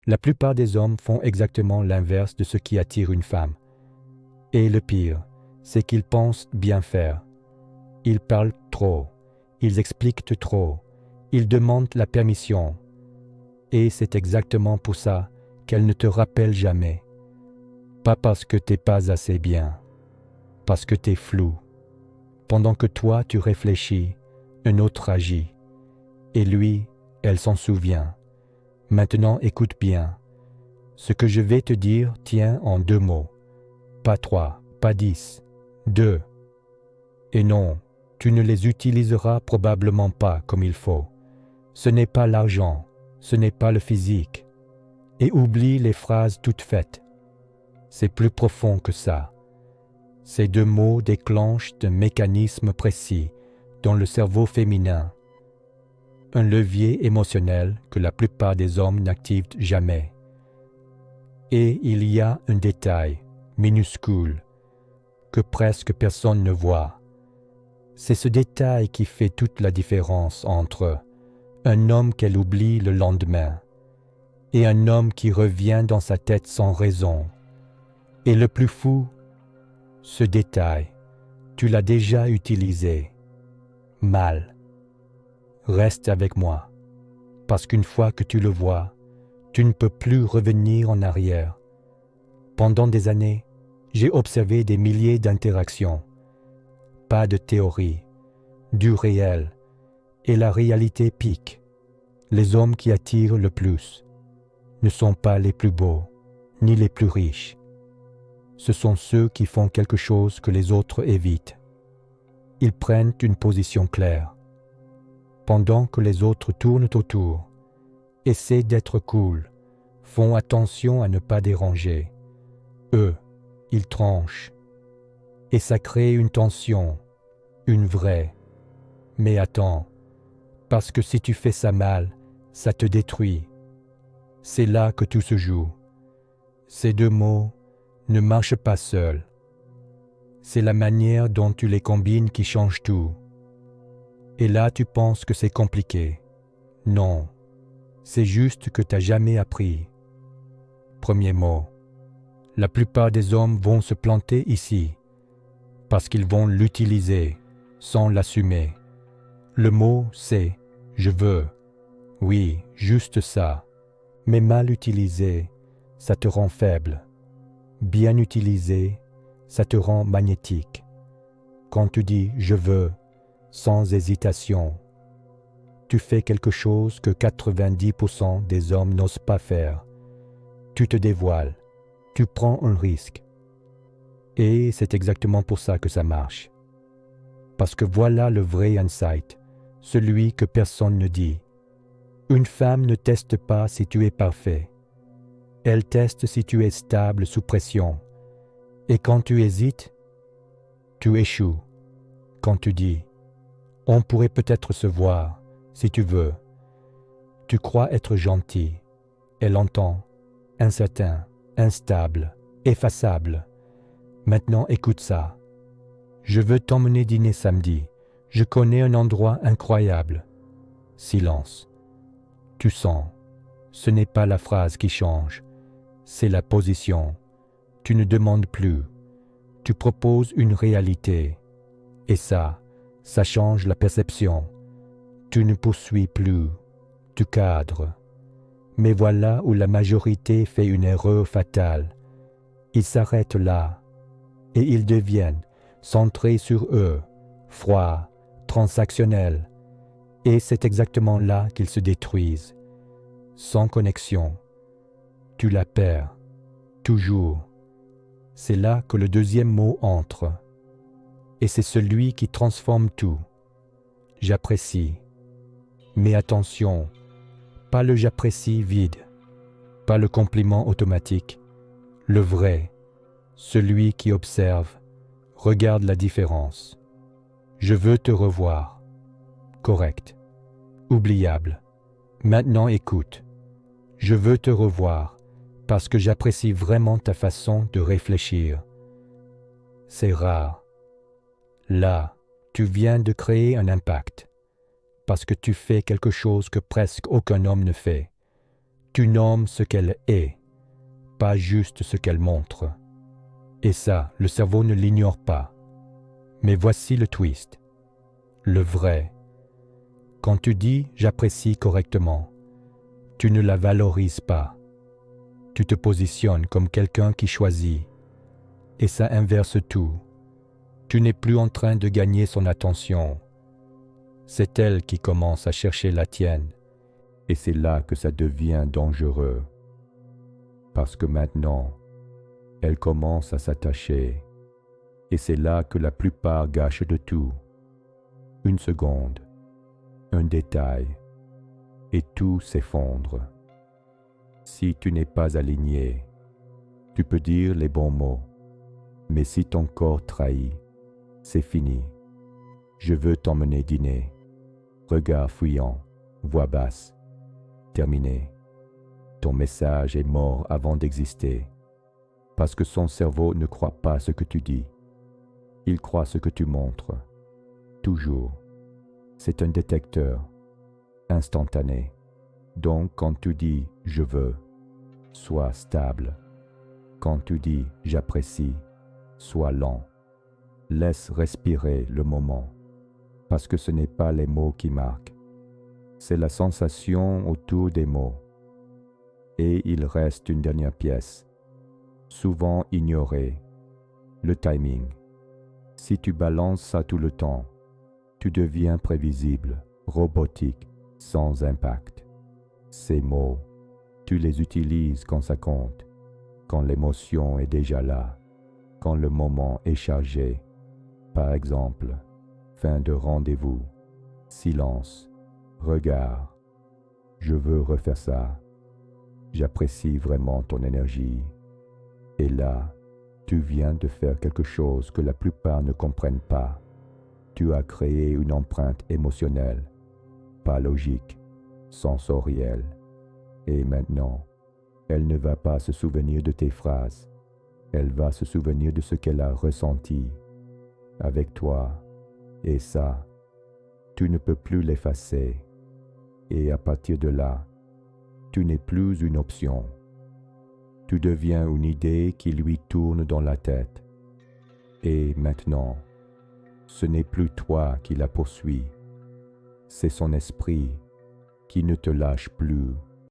La plupart des hommes font exactement l'inverse de ce qui attire une femme. Et le pire, c'est qu'ils pensent bien faire. Ils parlent trop, ils expliquent trop, ils demandent la permission. Et c'est exactement pour ça qu'elle ne te rappelle jamais. Pas parce que t'es pas assez bien, parce que t'es flou. Pendant que toi tu réfléchis, un autre agit. Et lui, elle s'en souvient. Maintenant écoute bien. Ce que je vais te dire tient en 2 mots. Pas 3, pas 10, 2. Et non, tu ne les utiliseras probablement pas comme il faut. Ce n'est pas l'argent, ce n'est pas le physique. Et oublie les phrases toutes faites. C'est plus profond que ça. Ces 2 mots déclenchent un mécanisme précis dans le cerveau féminin. Un levier émotionnel que la plupart des hommes n'activent jamais. Et il y a un détail, minuscule, que presque personne ne voit. C'est ce détail qui fait toute la différence entre un homme qu'elle oublie le lendemain et un homme qui revient dans sa tête sans raison. Et le plus fou, ce détail, tu l'as déjà utilisé. Mal. Reste avec moi, parce qu'une fois que tu le vois, tu ne peux plus revenir en arrière. Pendant des années, j'ai observé des milliers d'interactions. Pas de théorie, du réel, et la réalité pique. Les hommes qui attirent le plus ne sont pas les plus beaux, ni les plus riches. Ce sont ceux qui font quelque chose que les autres évitent. Ils prennent une position claire. Pendant que les autres tournent autour, essaient d'être cool, font attention à ne pas déranger. Eux, ils tranchent. Et ça crée une tension, une vraie. Mais attends, parce que si tu fais ça mal, ça te détruit. C'est là que tout se joue. Ces 2 mots ne marchent pas seuls. C'est la manière dont tu les combines qui change tout. Et là, tu penses que c'est compliqué. Non, c'est juste que tu n'as jamais appris. Premier mot. La plupart des hommes vont se planter ici, parce qu'ils vont l'utiliser, sans l'assumer. Le mot, c'est « je veux ». Oui, juste ça. Mais mal utilisé, ça te rend faible. Bien utilisé, ça te rend magnétique. Quand tu dis « je veux », sans hésitation, tu fais quelque chose que 90% des hommes n'osent pas faire. Tu te dévoiles, tu prends un risque. Et c'est exactement pour ça que ça marche. Parce que voilà le vrai insight, celui que personne ne dit. Une femme ne teste pas si tu es parfait. Elle teste si tu es stable sous pression. Et quand tu hésites, tu échoues. Quand tu dis « on pourrait peut-être se voir, si tu veux », tu crois être gentil. Elle entend « incertain, instable, effaçable ». Maintenant écoute ça. Je veux t'emmener dîner samedi. Je connais un endroit incroyable. Silence. Tu sens. Ce n'est pas la phrase qui change. C'est la position. Tu ne demandes plus. Tu proposes une réalité. Et ça change la perception. Tu ne poursuis plus. Tu cadres. Mais voilà où la majorité fait une erreur fatale. Ils s'arrêtent là. Et ils deviennent centrés sur eux, froids, transactionnels. Et c'est exactement là qu'ils se détruisent. Sans connexion. Tu la perds. Toujours. C'est là que le 2e mot entre. Et c'est celui qui transforme tout. J'apprécie. Mais attention, pas le j'apprécie vide, pas le compliment automatique, le vrai, celui qui observe, regarde la différence. Je veux te revoir. Correct. Oubliable. Maintenant écoute. Je veux te revoir parce que j'apprécie vraiment ta façon de réfléchir. C'est rare. Là, tu viens de créer un impact parce que tu fais quelque chose que presque aucun homme ne fait. Tu nommes ce qu'elle est, pas juste ce qu'elle montre. Et ça, le cerveau ne l'ignore pas. Mais voici le twist, le vrai. Quand tu dis « j'apprécie correctement », tu ne la valorises pas. Tu te positionnes comme quelqu'un qui choisit. Et ça inverse tout. Tu n'es plus en train de gagner son attention. C'est elle qui commence à chercher la tienne. Et c'est là que ça devient dangereux. Parce que maintenant, elle commence à s'attacher. Et c'est là que la plupart gâchent de tout. Une seconde, un détail, et tout s'effondre. Si tu n'es pas aligné, tu peux dire les bons mots. Mais si ton corps trahit, c'est fini. Je veux t'emmener dîner. Regard fuyant, voix basse. Terminé. Ton message est mort avant d'exister. Parce que son cerveau ne croit pas ce que tu dis. Il croit ce que tu montres. Toujours. C'est un détecteur. Instantané. Donc quand tu dis « je veux », sois stable. Quand tu dis « j'apprécie », sois lent. Laisse respirer le moment. Parce que ce n'est pas les mots qui marquent. C'est la sensation autour des mots. Et il reste une dernière pièce, souvent ignorée, le timing. Si tu balances ça tout le temps, tu deviens prévisible, robotique, sans impact. Ces mots, tu les utilises quand ça compte, quand l'émotion est déjà là, quand le moment est chargé. Par exemple, fin de rendez-vous, silence, regard. Je veux refaire ça. J'apprécie vraiment ton énergie. Et là, tu viens de faire quelque chose que la plupart ne comprennent pas. Tu as créé une empreinte émotionnelle, pas logique, sensorielle. Et maintenant, elle ne va pas se souvenir de tes phrases. Elle va se souvenir de ce qu'elle a ressenti avec toi. Et ça, tu ne peux plus l'effacer. Et à partir de là, tu n'es plus une option. Tu deviens une idée qui lui tourne dans la tête. Et maintenant, ce n'est plus toi qui la poursuis. C'est son esprit qui ne te lâche plus.